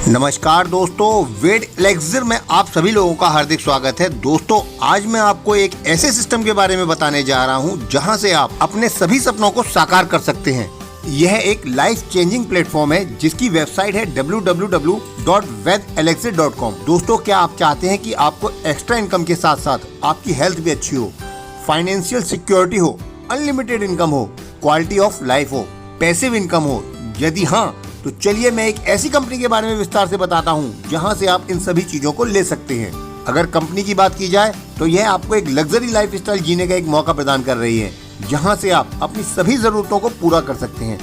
नमस्कार दोस्तों, वेद एलेक्सर में आप सभी लोगों का हार्दिक स्वागत है। दोस्तों, आज मैं आपको एक ऐसे सिस्टम के बारे में बताने जा रहा हूं जहां से आप अपने सभी सपनों को साकार कर सकते हैं। यह एक लाइफ चेंजिंग प्लेटफॉर्म है जिसकी वेबसाइट है www.vedelexer.com। दोस्तों, क्या आप चाहते हैं कि आपको एक्स्ट्रा इनकम के साथ साथ आपकी हेल्थ भी अच्छी हो, फाइनेंशियल सिक्योरिटी हो, अनलिमिटेड इनकम हो, क्वालिटी ऑफ लाइफ हो, पैसिव इनकम हो? यदि हाँ, तो चलिए मैं एक ऐसी कंपनी के बारे में विस्तार से बताता हूं जहां से आप इन सभी चीजों को ले सकते हैं। अगर कंपनी की बात की जाए तो यह आपको एक लग्जरी लाइफस्टाइल जीने का एक मौका प्रदान कर रही है जहां से आप अपनी सभी जरूरतों को पूरा कर सकते हैं।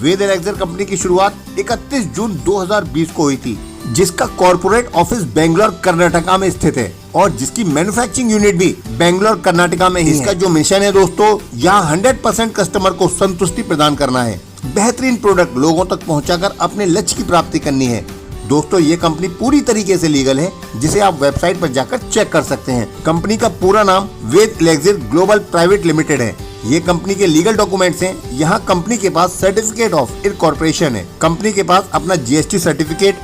वेद एलेक्सर कंपनी की शुरुआत 31 जून 2020 को हुई थी, जिसका कॉर्पोरेट ऑफिस बेंगलोर कर्नाटका में स्थित है और जिसकी मैन्युफैक्चरिंग यूनिट भी बेंगलोर कर्नाटका में ही है। इसका जो मिशन है दोस्तों, यहाँ 100% कस्टमर को संतुष्टि प्रदान करना है, बेहतरीन प्रोडक्ट लोगों तक पहुंचाकर अपने लक्ष्य की प्राप्ति करनी है। दोस्तों, ये कंपनी पूरी तरीके से लीगल है, जिसे आप वेबसाइट पर जाकर चेक कर सकते हैं। कंपनी का पूरा नाम वेद एलेक्सर ग्लोबल प्राइवेट लिमिटेड है। ये कंपनी के लीगल डॉक्यूमेंट्स हैं। यहाँ कंपनी के पास सर्टिफिकेट ऑफ इनकॉर्पोरेशन है। कंपनी के पास अपना GST certificate,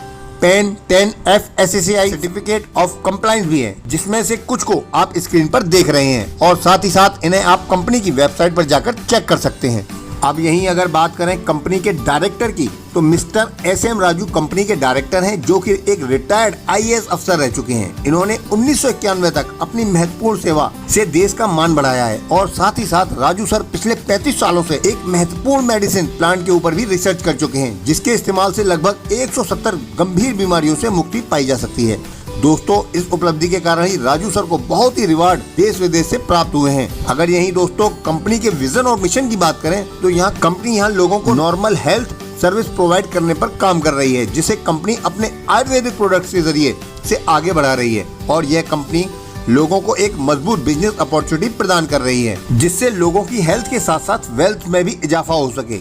pan 10 FSSAI certificate of compliance भी है, जिसमें से कुछ को आप स्क्रीन पर देख रहे हैं और साथ ही साथ इन्हें आप कंपनी की वेबसाइट पर जाकर चेक कर सकते हैं। अब यहीं अगर बात करें कंपनी के डायरेक्टर की, तो मिस्टर SM राजू कंपनी के डायरेक्टर हैं, जो कि एक रिटायर्ड IAS अफसर रह चुके हैं। इन्होंने 1991 तक अपनी महत्वपूर्ण सेवा से देश का मान बढ़ाया है और साथ ही साथ राजू सर पिछले 35 सालों से एक महत्वपूर्ण मेडिसिन प्लांट के ऊपर भी रिसर्च कर चुके हैं, जिसके इस्तेमाल से लगभग 170 गंभीर बीमारियों से मुक्ति पाई जा सकती है। दोस्तों, इस उपलब्धि के कारण ही राजू सर को बहुत ही रिवार्ड देश विदेश से प्राप्त हुए हैं। अगर यही दोस्तों कंपनी के विजन और मिशन की बात करें तो यहाँ कंपनी लोगों को नॉर्मल हेल्थ सर्विस प्रोवाइड करने पर काम कर रही है, जिसे कंपनी अपने आयुर्वेदिक प्रोडक्ट्स के जरिए से आगे बढ़ा रही है और यह कंपनी लोगों को एक मजबूत बिजनेस अपॉर्चुनिटी प्रदान कर रही है, जिससे लोगों की हेल्थ के साथ साथ वेल्थ में भी इजाफा हो सके।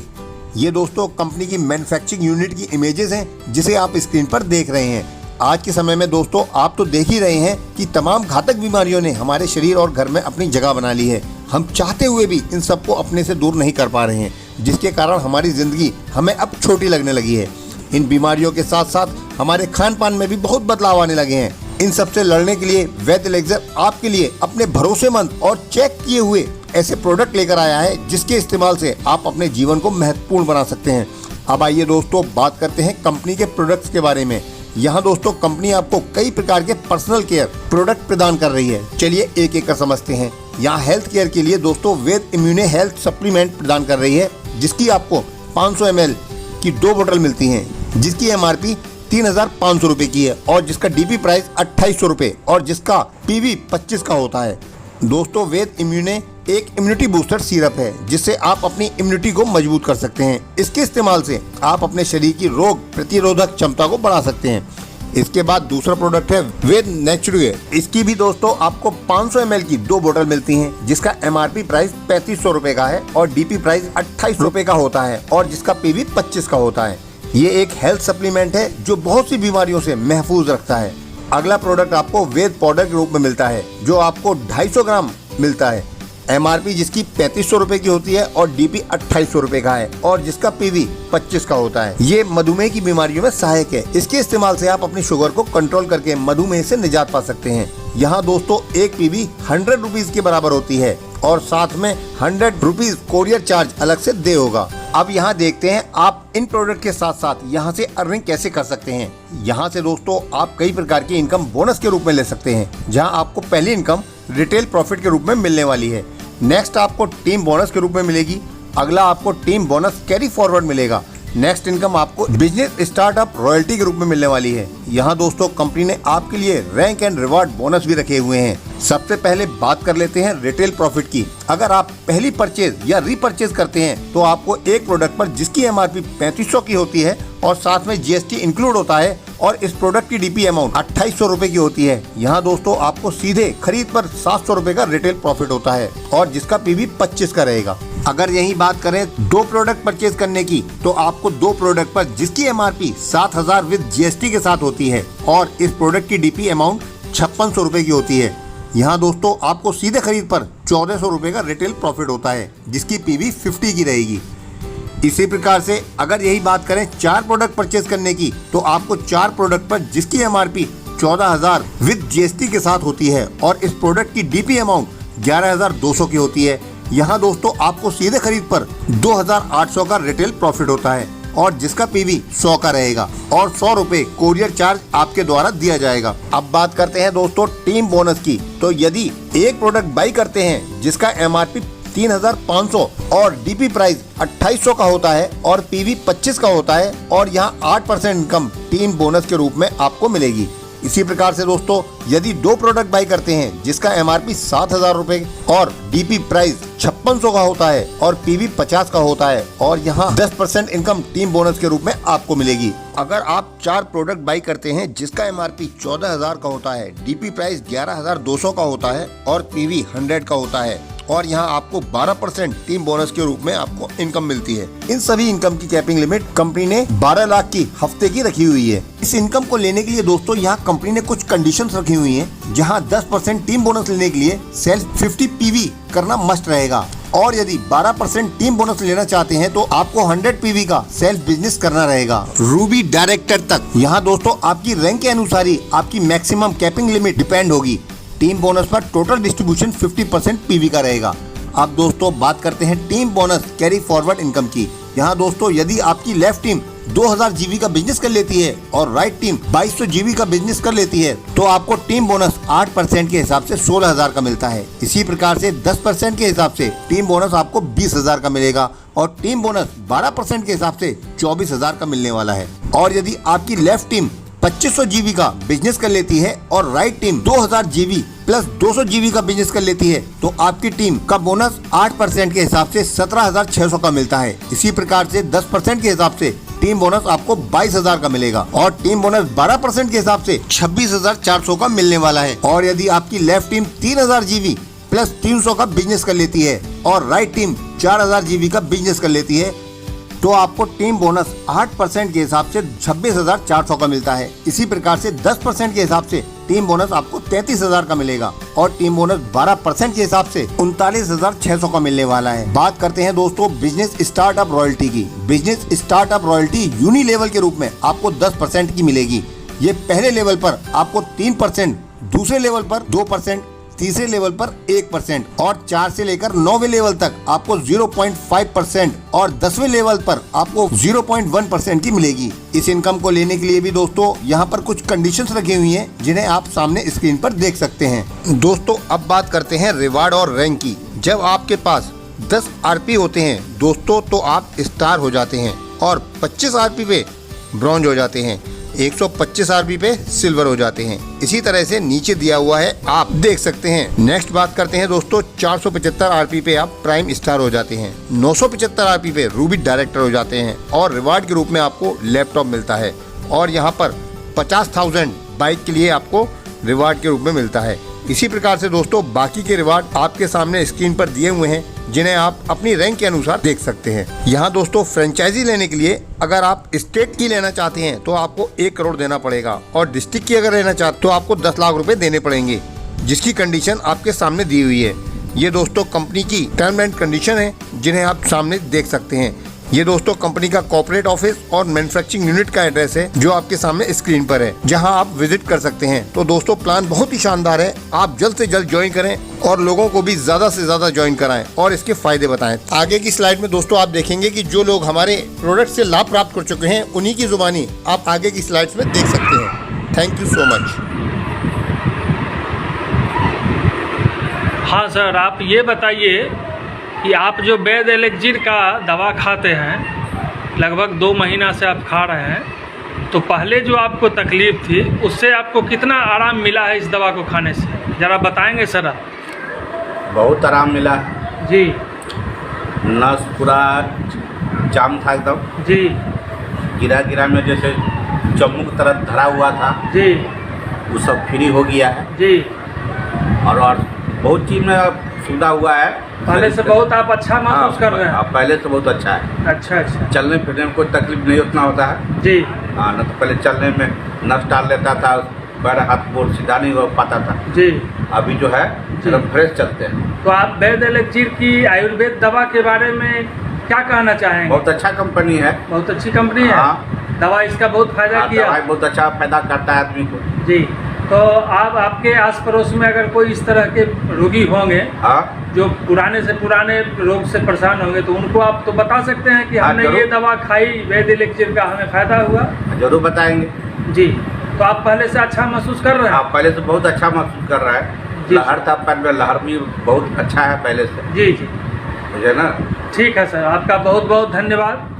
ये दोस्तों कंपनी की मैन्युफैक्चरिंग यूनिट की इमेजेस हैं, जिसे आप स्क्रीन पर देख रहे हैं। आज के समय में दोस्तों आप तो देख ही रहे हैं कि तमाम घातक बीमारियों ने हमारे शरीर और घर में अपनी जगह बना ली है। हम चाहते हुए भी इन सबको अपने से दूर नहीं कर पा रहे हैं, जिसके कारण हमारी जिंदगी हमें अब छोटी लगने लगी है। इन बीमारियों के साथ साथ हमारे खान पान में भी बहुत बदलाव आने लगे हैं। इन सबसे लड़ने के लिए वेद एलेक्सर आपके लिए अपने भरोसेमंद और चेक किए हुए ऐसे प्रोडक्ट लेकर आया है, जिसके इस्तेमाल से आप अपने जीवन को महत्वपूर्ण बना सकते हैं। अब आइए दोस्तों बात करते हैं कंपनी के प्रोडक्ट्स के बारे में। यहाँ दोस्तों कंपनी आपको कई प्रकार के पर्सनल केयर प्रोडक्ट प्रदान कर रही है। चलिए एक एक कर समझते हैं। यहाँ हेल्थ केयर के लिए दोस्तों वेद इम्यूने हेल्थ सप्लीमेंट प्रदान कर रही है, जिसकी आपको 500 ml की 2 बोतल मिलती हैं, जिसकी MRP 3,500 रुपए की है और जिसका DP प्राइस 2,800 रुपए और जिसका PV 25 का होता है। दोस्तों, वेद इम्यूने एक इम्यूनिटी बूस्टर सिरप है, जिससे आप अपनी इम्यूनिटी को मजबूत कर सकते हैं। इसके इस्तेमाल से आप अपने शरीर की रोग प्रतिरोधक क्षमता को बढ़ा सकते हैं। इसके बाद दूसरा प्रोडक्ट है वेद नेचुरल। इसकी भी दोस्तों आपको 500 ml की 2 बोतल मिलती हैं, जिसका MRP प्राइस 3,500 रुपए का है और DP प्राइस 28 रुपए का होता है और जिसका PV 25 का होता है। ये एक हेल्थ सप्लीमेंट है जो बहुत सी बीमारियों से महफूज रखता है। अगला प्रोडक्ट आपको वेद पाउडर के रूप में मिलता है, जो आपको 250 ग्राम मिलता है। MRP जिसकी 3,500 रुपए की होती है और DP 2,800 रुपए का है और जिसका PV 25 का होता है। ये मधुमेह की बीमारियों में सहायक है। इसके इस्तेमाल से आप अपनी शुगर को कंट्रोल करके मधुमेह से निजात पा सकते हैं। यहाँ दोस्तों एक PV 100 रुपीज के बराबर होती है और साथ में 100 रुपीज कोरियर चार्ज अलग से दे होगा। अब यहाँ देखते हैं आप इन प्रोडक्ट के साथ साथ यहाँ से अर्निंग कैसे कर सकते हैं। यहाँ से दोस्तों आप कई प्रकार की इनकम बोनस के रूप में ले सकते हैं, जहाँ आपको पहली इनकम रिटेल प्रॉफिट के रूप में मिलने वाली है। नेक्स्ट आपको टीम बोनस के रूप में मिलेगी। अगला आपको टीम बोनस कैरी फॉरवर्ड मिलेगा। नेक्स्ट इनकम आपको बिजनेस स्टार्टअप रॉयल्टी के रूप में मिलने वाली है। यहाँ दोस्तों कंपनी ने आपके लिए रैंक एंड रिवार्ड बोनस भी रखे हुए हैं। सबसे पहले बात कर लेते हैं रिटेल प्रॉफिट की। अगर आप पहली परचेज या रीपरचेज करते हैं तो आपको एक प्रोडक्ट पर जिसकी MRP 3,500 की होती है और साथ में GST इंक्लूड होता है और इस प्रोडक्ट की DP अमाउंट 2,800 रुपए की होती है। यहाँ दोस्तों आपको सीधे खरीद पर 700 रुपए का रिटेल प्रॉफिट होता है और जिसका PV 25 का रहेगा। अगर यही बात करें 2 प्रोडक्ट परचेज करने की, तो आपको 2 प्रोडक्ट पर जिसकी MRP 7,000 विद GST के साथ होती है और इस प्रोडक्ट की DP अमाउंट 5,600 रुपए की होती है। यहाँ दोस्तों आपको सीधे खरीद पर 1,400 रुपए का रिटेल प्रॉफिट होता है, जिसकी PV 50 की रहेगी। इसी प्रकार से अगर यही बात करें 4 प्रोडक्ट परचेज करने की, तो आपको 4 प्रोडक्ट पर जिसकी MRP 14,000 विद GST के साथ होती है और इस प्रोडक्ट की DP अमाउंट 11,200 की होती है। यहाँ दोस्तों आपको सीधे खरीद पर 2,800 का रिटेल प्रॉफिट होता है और जिसका PV 100 का रहेगा और 100 रुपए कोरियर चार्ज आपके द्वारा दिया जाएगा। अब बात करते हैं दोस्तों टीम बोनस की। तो यदि एक प्रोडक्ट बाई करते हैं जिसका MRP 3,500 और DP प्राइस 2,800 का होता है और PV 25 का होता है और यहाँ 8% इनकम टीम बोनस के रूप में आपको मिलेगी। इसी प्रकार से दोस्तों यदि 2 प्रोडक्ट बाई करते हैं जिसका MRP 7,000 रुपए और DP प्राइस 5600 का होता है और PV 50 का होता है और यहाँ 10% इनकम टीम बोनस के रूप में आपको मिलेगी। अगर आप 4 प्रोडक्ट बाई करते हैं जिसका MRP 14,000 का होता है, DP प्राइस 11,200 का होता है और PV 100 का होता है और यहाँ आपको 12% टीम बोनस के रूप में आपको इनकम मिलती है। इन सभी इनकम की कैपिंग लिमिट कंपनी ने 12 लाख की हफ्ते की रखी हुई है। इस इनकम को लेने के लिए दोस्तों यहाँ कंपनी ने कुछ कंडीशंस रखी हुई हैं, जहाँ 10% टीम बोनस लेने के लिए सेल्स 50 PV करना मस्ट रहेगा और यदि 12% टीम बोनस लेना चाहते हैं तो आपको 100 PV का सेल्फ बिजनेस करना रहेगा। रूबी डायरेक्टर तक यहाँ दोस्तों आपकी रैंक के अनुसार ही आपकी मैक्सिमम कैपिंग लिमिट डिपेंड होगी। टीम बोनस पर टोटल डिस्ट्रीब्यूशन 50% PV का रहेगा। अब दोस्तों बात करते हैं team bonus carry forward income की। यहाँ दोस्तों यदि आपकी लेफ्ट टीम 2000 GB का बिजनेस कर लेती है और राइट टीम 2200 GB का बिजनेस कर लेती है तो आपको टीम बोनस 8% के हिसाब से 16,000 का मिलता है। इसी प्रकार से 10% के हिसाब से टीम बोनस आपको 20,000 का मिलेगा और टीम बोनस 12% के हिसाब से 24,000 का मिलने वाला है। और यदि आपकी लेफ्ट टीम 2500 GB का बिजनेस कर लेती है और right team 2000 GB plus 200 GB का बिजनेस कर लेती है तो आपकी टीम का बोनस 8% के हिसाब से 17,600 का मिलता है। इसी प्रकार से 10% के हिसाब से टीम बोनस आपको 22,000 का मिलेगा और टीम बोनस 12% के हिसाब से 26,400 का मिलने वाला है। और यदि आपकी लेफ्ट टीम 3000 GB प्लस 300 का बिजनेस कर लेती है और राइट टीम 4000 GB का बिजनेस कर लेती है तो आपको टीम बोनस 8% के हिसाब से 26,400 का मिलता है। इसी प्रकार से 10% के हिसाब से टीम बोनस आपको 33,000 का मिलेगा और टीम बोनस 12% के हिसाब से 39,600 का मिलने वाला है। बात करते हैं दोस्तों बिजनेस स्टार्टअप रॉयल्टी की। Business startup royalty unilevel के रूप में आपको 10% की मिलेगी। ये पहले लेवल पर आपको 3%, दूसरे लेवल पर 2%, तीसरे लेवल पर 1% और 4 से लेकर 9वें लेवल तक आपको 0.5% और 10वें लेवल पर आपको 0.1% की मिलेगी। इस इनकम को लेने के लिए भी दोस्तों यहाँ पर कुछ कंडीशंस रखी हुई हैं जिन्हें आप सामने स्क्रीन पर देख सकते हैं। दोस्तों अब बात करते हैं रिवार्ड और रैंक की। जब आपके पास 10 RP होते हैं दोस्तों तो आप स्टार हो जाते हैं और 25 RP पे ब्रॉन्ज हो जाते हैं, 125 RP पे सिल्वर हो जाते हैं। इसी तरह से नीचे दिया हुआ है आप देख सकते हैं। नेक्स्ट बात करते हैं दोस्तों 475 RP पे आप प्राइम स्टार हो जाते हैं, 975 RP पे रूबी डायरेक्टर हो जाते हैं और रिवार्ड के रूप में आपको लैपटॉप मिलता है और यहाँ पर 50,000 बाइक के लिए आपको रिवार्ड के रूप में मिलता है। इसी प्रकार से दोस्तों बाकी के रिवार्ड आपके सामने स्क्रीन पर दिए हुए हैं जिन्हें आप अपनी रैंक के अनुसार देख सकते हैं। यहाँ दोस्तों फ्रेंचाइजी लेने के लिए अगर आप स्टेट की लेना चाहते हैं तो आपको 1 करोड़ देना पड़ेगा और डिस्ट्रिक्ट की अगर लेना चाहते तो आपको 10 लाख रुपए देने पड़ेंगे, जिसकी कंडीशन आपके सामने दी हुई है। ये दोस्तों कंपनी की टर्म एंड कंडीशन है जिन्हें आप सामने देख सकते हैं। ये दोस्तों कंपनी का कॉर्पोरेट ऑफिस और मैन्युफैक्चरिंग यूनिट का एड्रेस है जो आपके सामने स्क्रीन पर है, जहां आप विजिट कर सकते हैं। तो दोस्तों प्लान बहुत ही शानदार है, आप जल्द से जल्द ज्वाइन करें और लोगों को भी ज्यादा से ज्यादा ज्वाइन कराएं और इसके फायदे बताएं। आगे की स्लाइड में दोस्तों आप देखेंगे कि जो लोग हमारे प्रोडक्ट से लाभ प्राप्त कर चुके हैं उन्हीं की जुबानी आप आगे की स्लाइड्स में देख सकते हैं। Thank you so much. हाँ सर, आप ये बताइए कि आप जो वैद एलेक्जिर का दवा खाते हैं, लगभग 2 महीना से आप खा रहे हैं, तो पहले जो आपको तकलीफ़ थी उससे आपको कितना आराम मिला है इस दवा को खाने से, ज़रा बताएंगे सर आप? बहुत आराम मिला जी। नस पूरा जाम था एकदम जी। गिरा में जैसे चम्मुक तरह धरा हुआ था जी, वो सब फ्री हो गया है जी। और बहुत चीज़ में सुविधा हुआ है। पहले से बहुत आप अच्छा महसूस कर रहे हैं? पहले से बहुत अच्छा है। अच्छा अच्छा। चलने फिरने में कोई तकलीफ नहीं उतना होता है जी। हाँ, न तो पहले चलने में नस डाल लेता था, पैर हाथ गोड़ सीधा नहीं हो पाता था जी। अभी जो है एकदम फ्रेश चलते हैं। तो आप वैद एलेक्जिर की आयुर्वेद दवा के बारे में क्या कहना चाहेंगे? बहुत अच्छा कंपनी है। बहुत अच्छी कंपनी है। हाँ। दवा इसका बहुत फायदा हाँ, किया। दवाई बहुत अच्छा फायदा करता है आदमी को। जी, तो आप आपके आस पड़ोस में अगर कोई इस तरह के रोगी होंगे हाँ जो पुराने से पुराने रोग से परेशान होंगे, तो उनको आप तो बता सकते हैं कि हाँ, हमने जरूर। ये दवा खाई वैद्य एलेक्सिर का, हमें फायदा हुआ। जरूर बताएंगे। जी, तो आप पहले से अच्छा महसूस कर रहे हैं? हाँ, पहले से बहुत अच्छा महसूस कर रहा है। जी। लहर था पैर में, लहर भी बहुत अच्छा है पहले से। जी जी, मुझे ना ठीक है सर, आपका बहुत बहुत धन्यवाद।